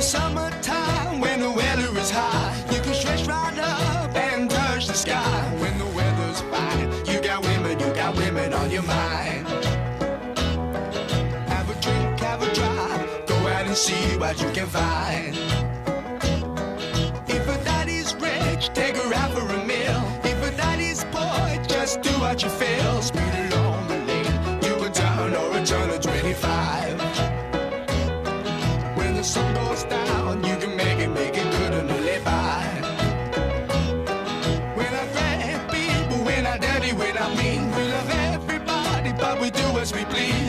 summertime, when the weather is high, you can stretch right up and touch the sky. When the weather's fine, you got women on your mind. Have a drink, have a drive, go out and see what you can find. If a daddy's rich, take her out for a meal. If a daddy's poor, just do what you feel. Speed along the lane, you a turn or a turn of 25. When the sun goes down, you can make it good and live by. When I grab people, when I dirty, when I mean, we love everybody, but we do as we please.